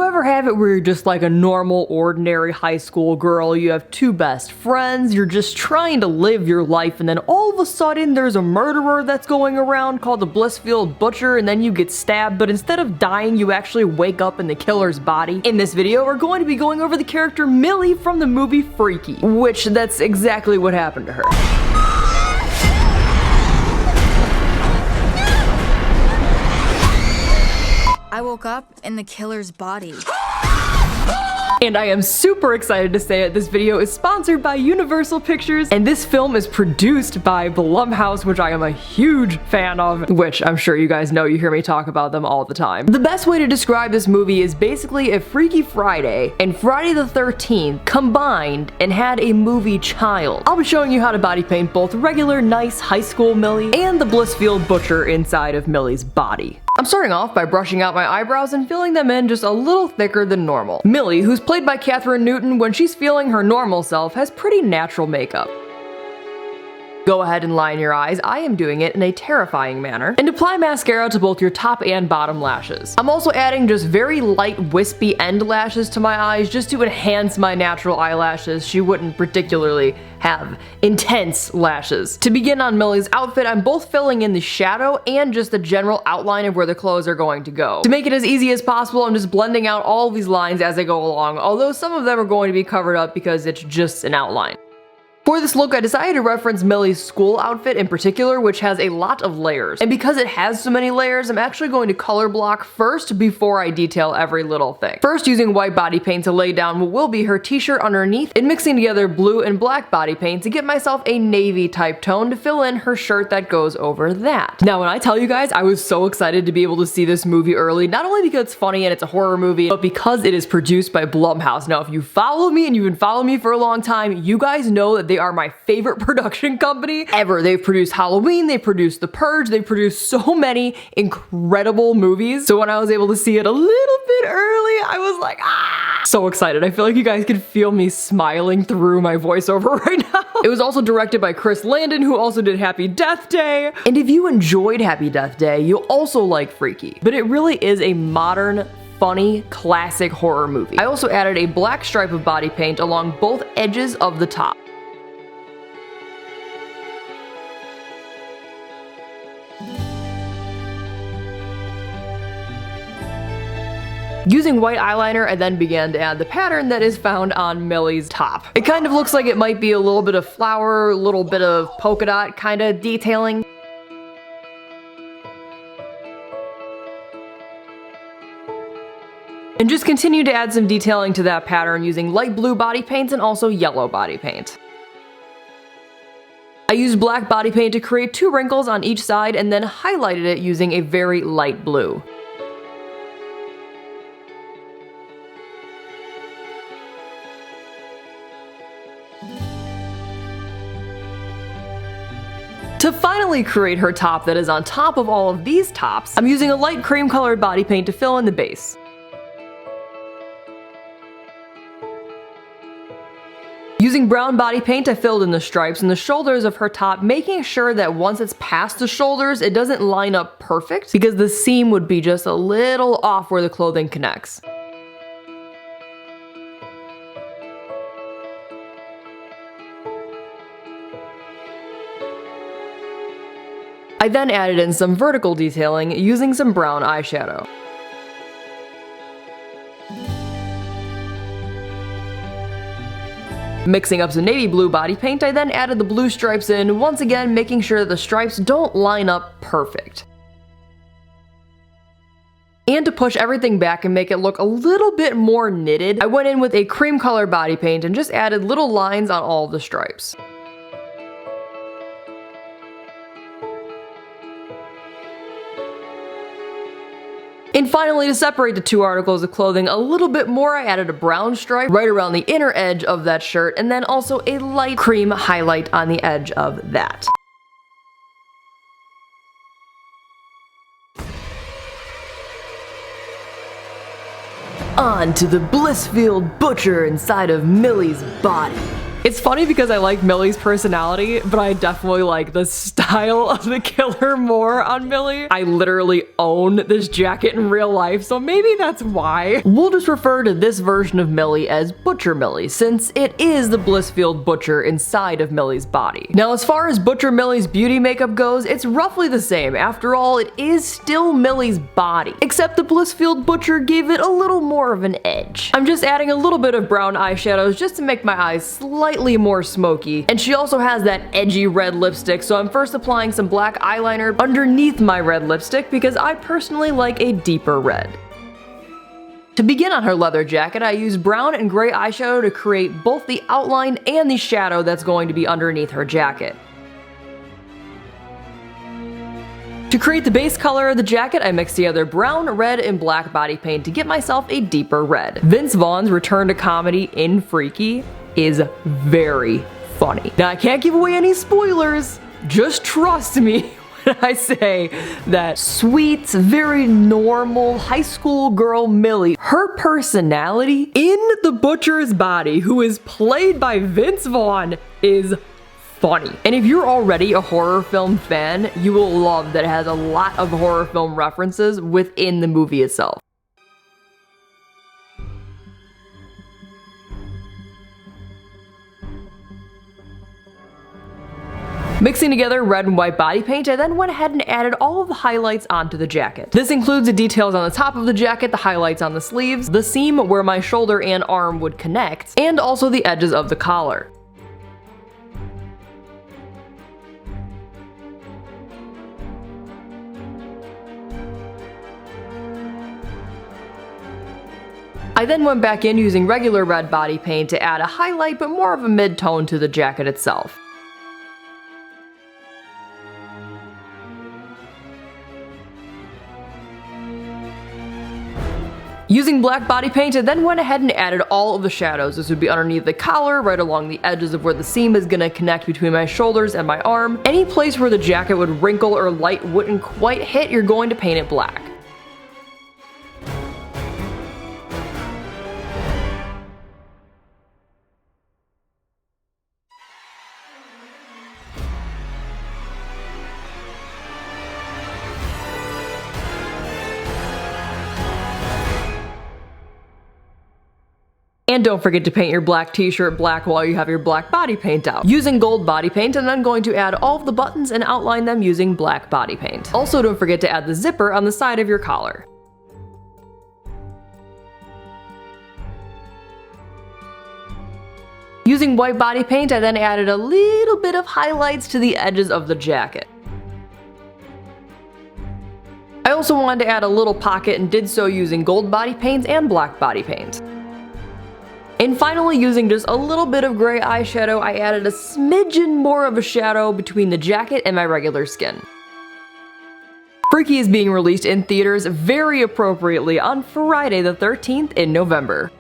you ever have it where you're just like a normal, ordinary high school girl, you have two best friends, you're just trying to live your life, and then all of a sudden there's a murderer that's going around called the Blissfield Butcher, and then you get stabbed, but instead of dying, you actually wake up in the killer's body? In this video, we're going to be going over the character Millie from the movie Freaky, which that's exactly what happened to her. I woke up in the killer's body. And I am super excited to say it, this video is sponsored by Universal Pictures, and this film is produced by Blumhouse, which I am a huge fan of, which I'm sure you guys know, you hear me talk about them all the time. The best way to describe this movie is basically if Freaky Friday and Friday the 13th combined and had a movie child. I'll be showing you how to body paint both regular, nice high school Millie and the Blissfield Butcher inside of Millie's body. I'm starting off by brushing out my eyebrows and filling them in just a little thicker than normal. Millie, who's played by Katherine Newton, when she's feeling her normal self, has pretty natural makeup. Go ahead and line your eyes, I am doing it in a terrifying manner, and apply mascara to both your top and bottom lashes. I'm also adding just very light wispy end lashes to my eyes just to enhance my natural eyelashes. She wouldn't particularly have intense lashes. To begin on Millie's outfit, I'm both filling in the shadow and just the general outline of where the clothes are going to go. To make it as easy as possible, I'm just blending out all of these lines as I go along, although some of them are going to be covered up because it's just an outline. For this look, I decided to reference Millie's school outfit in particular, which has a lot of layers. And because it has so many layers, I'm actually going to color block first before I detail every little thing. First, using white body paint to lay down what will be her t-shirt underneath, and mixing together blue and black body paint to get myself a navy type tone to fill in her shirt that goes over that. Now, when I tell you guys, I was so excited to be able to see this movie early, not only because it's funny and it's a horror movie, but because it is produced by Blumhouse. Now, if you follow me and you've been following me for a long time, you guys know that they are my favorite production company ever. They've produced Halloween, they produced The Purge, they produced so many incredible movies. So when I was able to see it a little bit early, I was like, ah! So excited. I feel like you guys could feel me smiling through my voiceover right now. It was also directed by Chris Landon, who also did Happy Death Day. And if you enjoyed Happy Death Day, you'll also like Freaky. But it really is a modern, funny, classic horror movie. I also added a black stripe of body paint along both edges of the top. Using white eyeliner, I then began to add the pattern that is found on Millie's top. It kind of looks like it might be a little bit of flower, a little bit of polka dot kind of detailing. And just continue to add some detailing to that pattern using light blue body paint and also yellow body paint. I used black body paint to create 2 wrinkles on each side and then highlighted it using a very light blue. To finally create her top that is on top of all of these tops, I'm using a light cream colored body paint to fill in the base. Using brown body paint, I filled in the stripes and the shoulders of her top, making sure that once it's past the shoulders, it doesn't line up perfect because the seam would be just a little off where the clothing connects. I then added in some vertical detailing using some brown eyeshadow. Mixing up some navy blue body paint, I then added the blue stripes in, once again making sure that the stripes don't line up perfect. And to push everything back and make it look a little bit more knitted, I went in with a cream color body paint and just added little lines on all of the stripes. And finally, to separate the 2 articles of clothing a little bit more, I added a brown stripe right around the inner edge of that shirt, and then also a light cream highlight on the edge of that. On to the Blissfield Butcher inside of Millie's body. It's funny because I like Millie's personality, but I definitely like the style of the killer more on Millie. I literally own this jacket in real life, so maybe that's why. We'll just refer to this version of Millie as Butcher Millie, since it is the Blissfield Butcher inside of Millie's body. Now, as far as Butcher Millie's beauty makeup goes, it's roughly the same. After all, it is still Millie's body, except the Blissfield Butcher gave it a little more of an edge. I'm just adding a little bit of brown eyeshadows just to make my eyes slightly more smoky, and she also has that edgy red lipstick, so I'm first applying some black eyeliner underneath my red lipstick because I personally like a deeper red. To begin on her leather jacket, I used brown and gray eyeshadow to create both the outline and the shadow that's going to be underneath her jacket. To create the base color of the jacket, I mixed together brown, red, and black body paint to get myself a deeper red. Vince Vaughn's return to comedy in Freaky is very funny. Now, I can't give away any spoilers, just trust me when I say that sweet, very normal high school girl Millie, her personality in the Butcher's body, who is played by Vince Vaughn, is funny. And if you're already a horror film fan, you will love that it has a lot of horror film references within the movie itself. Mixing together red and white body paint, I then went ahead and added all of the highlights onto the jacket. This includes the details on the top of the jacket, the highlights on the sleeves, the seam where my shoulder and arm would connect, and also the edges of the collar. I then went back in using regular red body paint to add a highlight but more of a mid-tone to the jacket itself. Using black body paint, I then went ahead and added all of the shadows. This would be underneath the collar, right along the edges of where the seam is gonna connect between my shoulders and my arm. Any place where the jacket would wrinkle or light wouldn't quite hit, you're going to paint it black. And don't forget to paint your black t-shirt black while you have your black body paint out. Using gold body paint, and then going to add all of the buttons and outline them using black body paint. Also, don't forget to add the zipper on the side of your collar. Using white body paint, I then added a little bit of highlights to the edges of the jacket. I also wanted to add a little pocket and did so using gold body paint and black body paint. And finally, using just a little bit of gray eyeshadow, I added a smidgen more of a shadow between the jacket and my regular skin. Freaky is being released in theaters very appropriately on Friday the 13th in November.